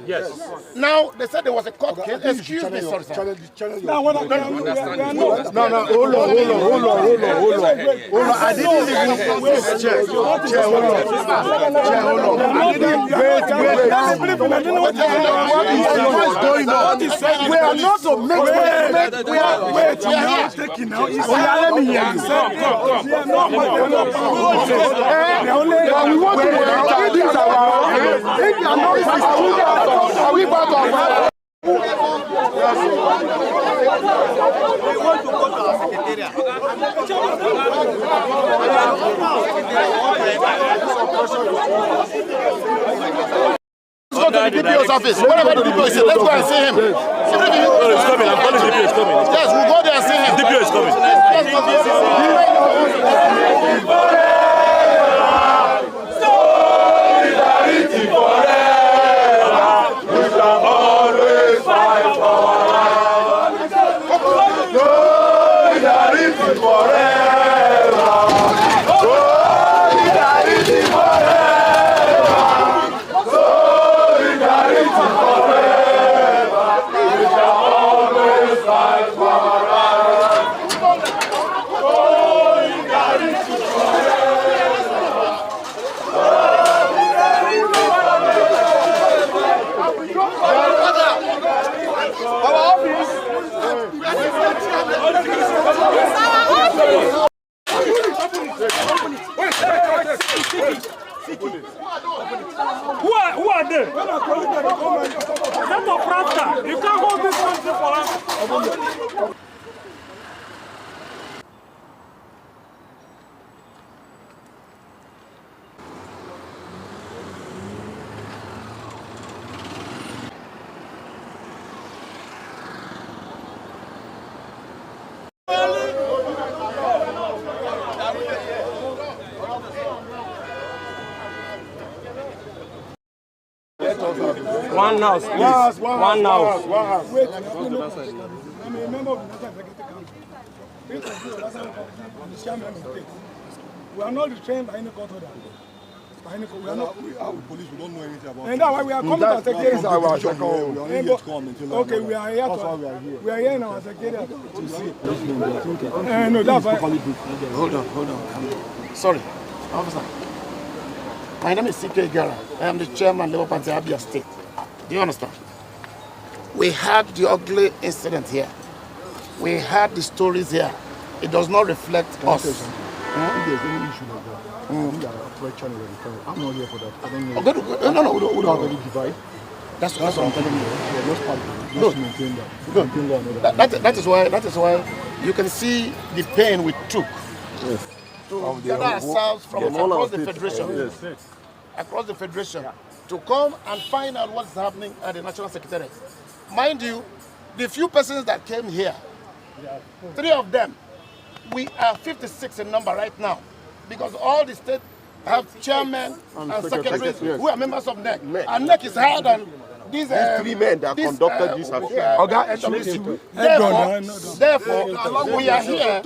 Yes. Now they said there was a court case. Excuse me, sorry, sir. No, hold on. I didn't even chair, hold on. What's going on? We are not to make we are taking now. We want to these are are we part of We want to go to our secretariat. Let's go to the DPO's office. Whatever the DPO is, let's go and see him. He's coming. I'm calling the DPO is coming. Yes, we'll go there and see him. DPO is coming. Solidarity forever. We shall always fight for our solidarity forever. Solidarity forever. Solidarity forever. We shall always fight for our Who are they? That's a fraudster. You can't hold this country for us. One house, please. One house. Wait, I'm a member of the National Executive Council. We are not restrained by any court order. We are not. We are with police. We don't know anything about. And that's why we are coming to secretariat. Okay, we are here. We are here in our secretariat. To see. No, that's why. Hold on. Sorry, officer. My name is Secretariat. I am the chairman of Labour Party Abia State. Do you understand? We had the ugly incident here. We had the stories here. It does not reflect us. If there's any issue like that, I'm not here for that. I don't know. No, We don't have any divide. That's what I'm telling you. Let's maintain that. That is why you can see the pain we took to gather ourselves from across the federation. Across the federation to come and find out what's happening at the National Secretariat. Mind you, the few persons that came here, 3 of them, we are 56 in number right now, because all the states have chairmen and secretaries who are members of NEC. And NEC is higher than these 3 men that conducted this affair. Therefore, we are here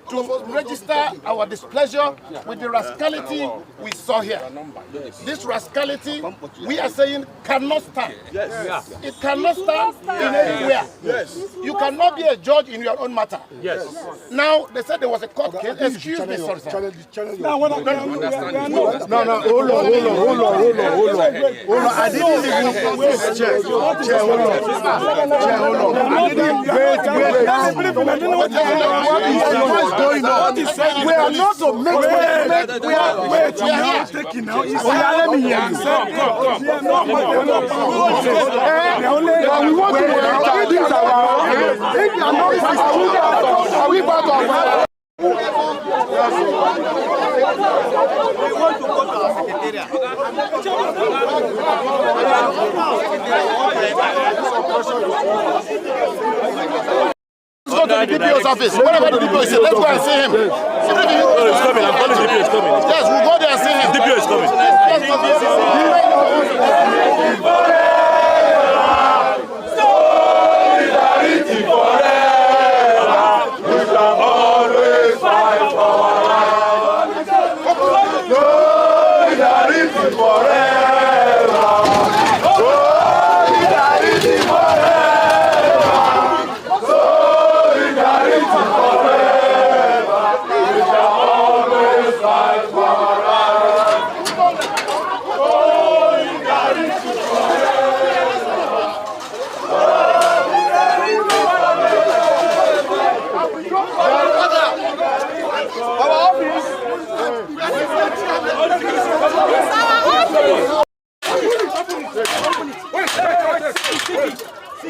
to register our displeasure with the rascality we saw here. This rascality, we are saying, cannot stand. Yes. It cannot stand in anywhere. Yes. You cannot be a judge in your own matter. Yes. Now, they said there was a court case. Excuse me, sorry, sir. No, hold on. Hold on. I didn't even chair, hold on. What's going on? We are not to make we are taking now. We want to these are we part of We want to go to our secretariat. Let's go to the DPO's office. Whatever the DPO is, let's go and see him. He's coming. I'm calling the DPO is coming. Yes, we'll go there and see him. DPO is coming. Solidarity forever. We shall always fight for our solidarity forever.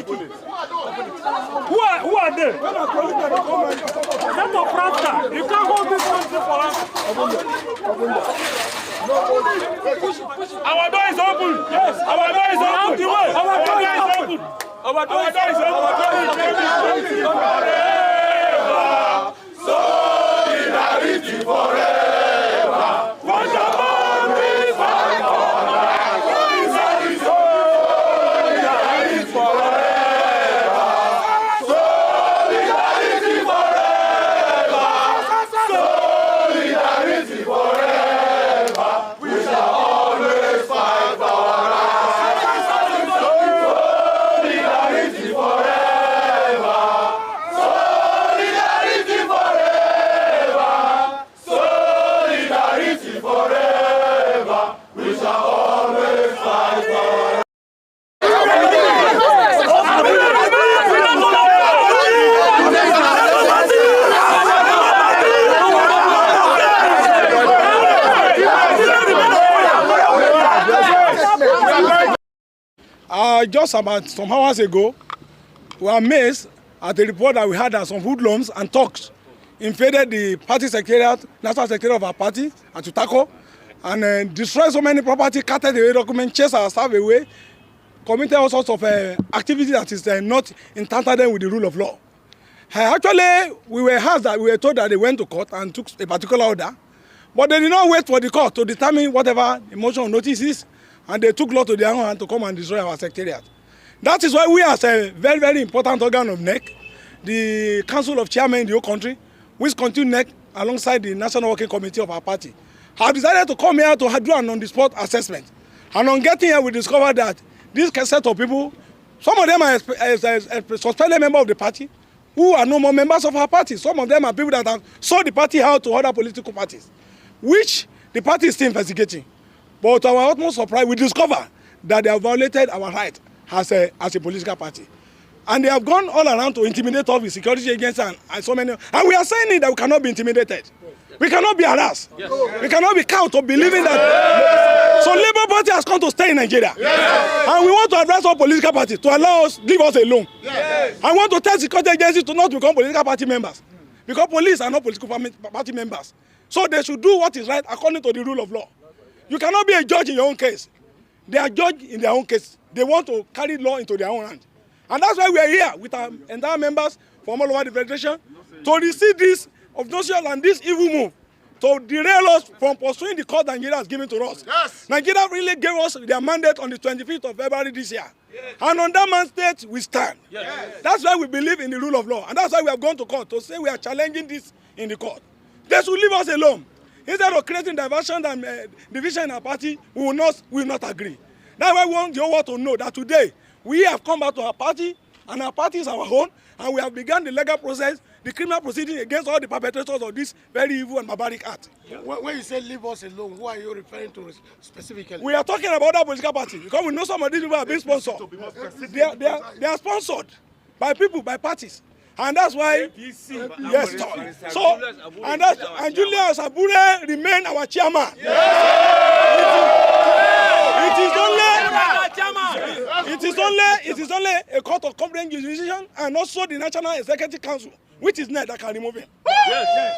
Who are they? Set of Rasta. You can't hold this country for us. Our door is open. Yes. Our door is open. Our door is open. Our door is open. Solidarity forever. For the man we fight for. Solidarity forever. Solidarity forever. Solidarity forever. We shall always fight for our rights. Solidarity forever. Solidarity forever. Solidarity forever. We shall always fight for our rights. Just about some hours ago, we were amazed at the report that we had that some hoodlums and thugs invaded the party secretariat, national secretariat of our party, at Tutako, and destroyed so many property, carted away documents, chased our staff away, committed all sorts of activities that is not in tandem with the rule of law. Actually, we were told that they went to court and took a particular order, but they did not wait for the court to determine whatever emotional notice is, and they took law to their own hand to come and destroy our secretariat. That is why we, as a very, very important organ of NEC, the Council of Chairmen in the whole country, which continue NEC alongside the National Working Committee of our party, have decided to come here to do an on-the-spot assessment. And on getting here, we discovered that this set of people, some of them are suspended members of the party, who are no more members of our party. Some of them are people that have sold the party out to other political parties, which the party is still investigating. But to our utmost surprise, we discover that they have violated our right as a political party. And they have gone all around to intimidate us with security agents and so many. And we are saying that we cannot be intimidated. We cannot be harassed. Yes. We cannot be cowed to believing that. Yes. So Labour Party has come to stay in Nigeria. Yes. And we want to advise all political parties to allow us, leave us alone. Yes. I want to tell security agencies to not become political party members. Because police are not political party members. So they should do what is right according to the rule of law. You cannot be a judge in your own case. They are judged in their own case. They want to carry law into their own hand. And that's why we are here with our entire members from all over the Federation to receive this obnoxious and this evil move to derail us from pursuing the cause Nigeria has given to us. Yes. Nigeria really gave us their mandate on the 25th of February this year. Yes. And on that mandate, we stand. Yes. That's why we believe in the rule of law. And that's why we have gone to court to say we are challenging this in the court. They should leave us alone. Instead of creating diversion and division in our party, we will not agree. That's why we want the whole world to know that today we have come back to our party, and our party is our own, and we have begun the legal process, the criminal proceeding against all the perpetrators of this very evil and barbaric act. Yeah. When you say leave us alone, who are you referring to specifically? We are talking about that political party because we know some of these people are being sponsored. They are sponsored by people, by parties. And that's why, yes, so, and Julius Abure remain our chairman. It is only a court of competent jurisdiction and also the National Executive Council, which is NEC, that can remove him.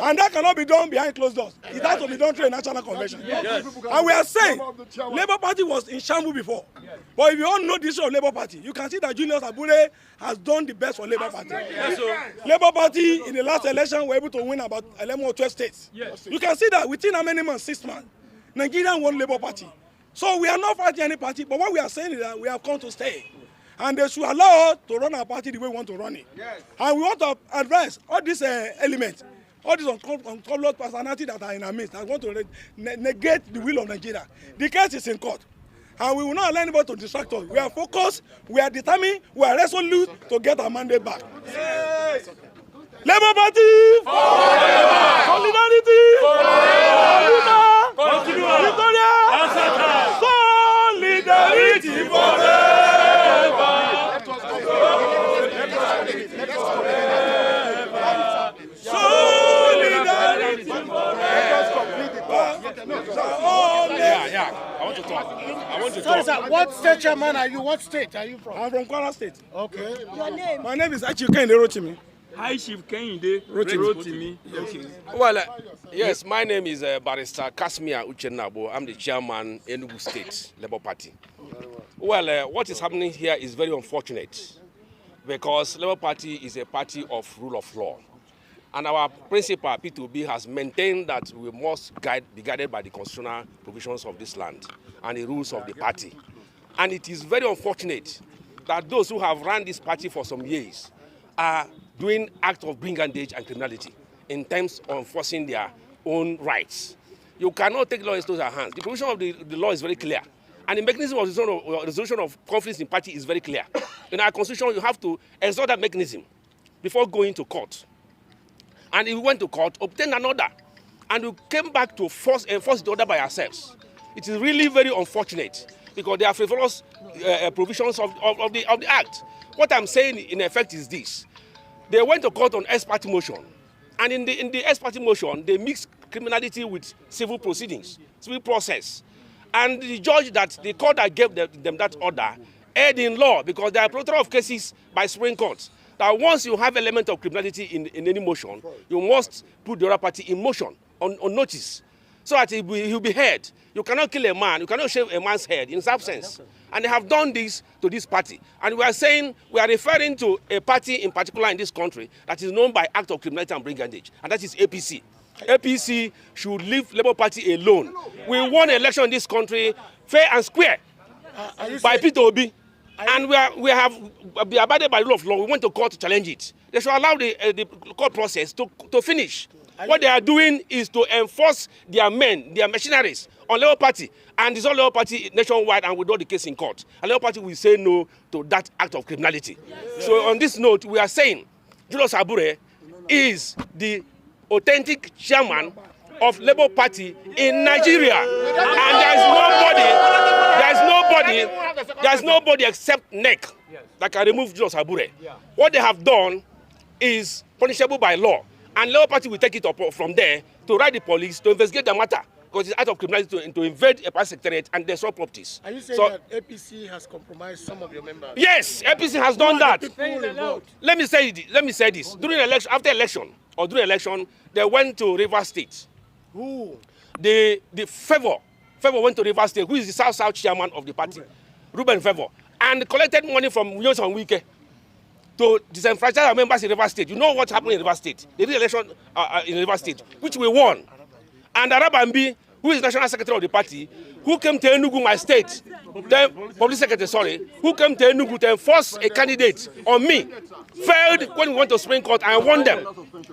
And that cannot be done behind closed doors. It has to be done through a national convention. And we are saying Labour Party was in shambles before. But if you all know the issue of Labour Party, you can see that Julius Abure has done the best for Labour Party. Labour Party in the last election were able to win about 11 or 12 states. You can see that within how many months? 6 months. Nigeria won Labour Party. So we are not fighting any party, but what we are saying is that we have come to stay. And they should allow us to run our party the way we want to run it. Yes. And we want to address all these elements, all these uncolored personalities that are in our midst, that want to negate the will of Nigeria. The case is in court. And we will not allow anybody to distract us. We are focused, we are determined, we are resolute to get our mandate back. Yes. Labour Party! Forever! Solidarity! Forever! Victoria! Solidarity forever! Solidarity forever! Yeah, I want to talk. I want to Sorry, talk. sir. What state chairman are you? What state are you from? I'm from Kwara State. Okay. Your name? My name is Achikende Rotimi. Hi, Chief Kehinde Rotimi. Okay. Well, yes, my name is Barrister Kasmia Uchenabo. I'm the chairman Enugu State Labour Party. Well, what is happening here is very unfortunate because Labour Party is a party of rule of law. And our principal, P2B, has maintained that we must be guided by the constitutional provisions of this land and the rules of the party. And it is very unfortunate that those who have run this party for some years are doing acts of brigandage and criminality in terms of enforcing their own rights. You cannot take law into your hands. The provision of the law is very clear. And the mechanism of resolution of conflicts in party is very clear. In our constitution, you have to exert that mechanism before going to court. And if we went to court, obtained an order, and we came back to enforce the order by ourselves. It is really very unfortunate because there are frivolous provisions of the act. What I'm saying in effect is this. They went to court on ex parte motion, and in the ex parte motion, they mixed criminality with civil proceedings, civil process. And the judge the court that gave them that order erred in law because there are a plethora of cases by Supreme Court that once you have element of criminality in any motion, you must put the other party in motion, on notice, so that he'll be heard. You cannot kill a man, you cannot shave a man's head in his absence. And they have done this to this party. And we are referring to a party in particular in this country that is known by act of criminality and brigandage, and that is APC. APC should leave Labour Party alone. We won an election in this country fair and square by P2B. And we have abided by the rule of law. We went to court to challenge it. They should allow the court process to finish. What they are doing is to enforce their men, their machineries on Labour Party and dissolve Labour Party nationwide and withdraw the case in court. And Labour Party will say no to that act of criminality. Yes. So on this note, we are saying Julius Abure is the authentic chairman of Labour Party in Nigeria. And there's nobody except NEC that can remove Julius Abure. What they have done is punishable by law. And Labour Party will take it up from there to write the police to investigate the matter because it's out of criminality to invade a party secretariat and destroy properties. Are you saying that APC has compromised some of your members? Yes, APC has done that. Let me say this. After election, they went to Rivers State. Who? The Favor went to Rivers State, who is the South chairman of the party, Ruben Favor, and collected money from Wilson Wike to disenfranchise our members in Rivers State. You know what happened in Rivers State? They did election in Rivers State, which we won. And Arabambi, who is national secretary of the party, who came to Enugu, my state, public secretary, who came to Enugu to enforce a candidate on me, failed when we went to Supreme Court and won them.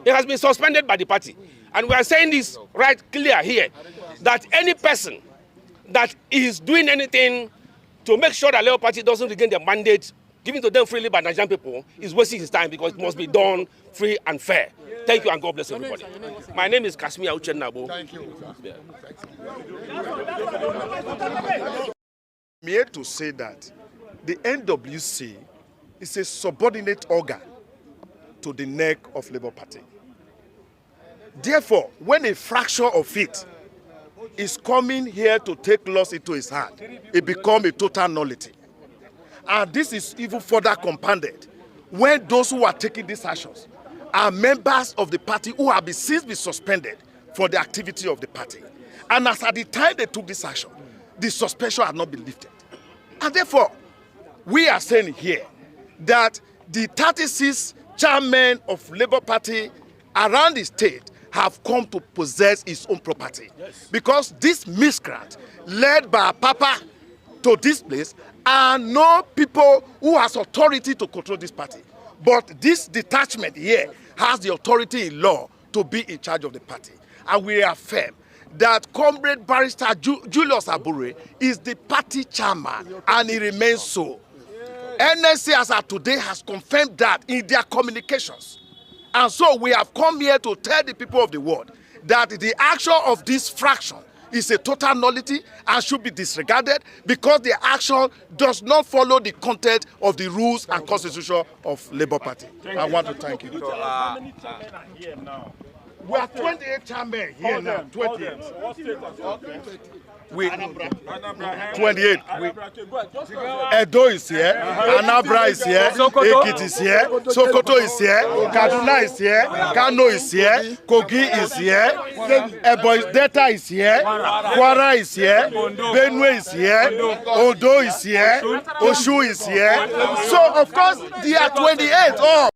It has been suspended by the party. And we are saying this right clear here, that any person that is doing anything to make sure that Labour Party doesn't regain their mandate given to them freely by Nigerian people is wasting his time because it must be done free and fair. Thank you and God bless everybody. My name is Kasmia Uchenabo. Thank you. I'm here to say that the NWC is a subordinate organ to the neck of Labour Party. Therefore, when a fraction of it is coming here to take laws into his hand, it becomes a total nullity. And this is even further compounded when those who are taking these actions are members of the party who have since been suspended for the activity of the party. And as at the time they took this action, the suspension had not been lifted. And therefore, we are saying here that the 36 chairmen of Labour Party around the state have come to possess its own property. Yes. Because this miscreant led by Papa to this place are no people who has authority to control this party. But this detachment here has the authority in law to be in charge of the party. And we affirm that Comrade Barrister Julius Abure is the party chairman and he remains so. NSC as of today has confirmed that in their communications. And so we have come here to tell the people of the world that the action of this fraction is a total nullity and should be disregarded because the action does not follow the content of the rules and constitution of Labour Party. I want to thank you. How many chairmen are here now? We have 28 chairmen here now. 28. 28. Edo is here, Anambra is here, Ekiti is here, Sokoto is here, Kaduna is here, Kano is here, Kogi is here, Ebonyi Delta is here, Kwara is here, Benue is here, Ondo is here, Oshu is here. So of course there are 28.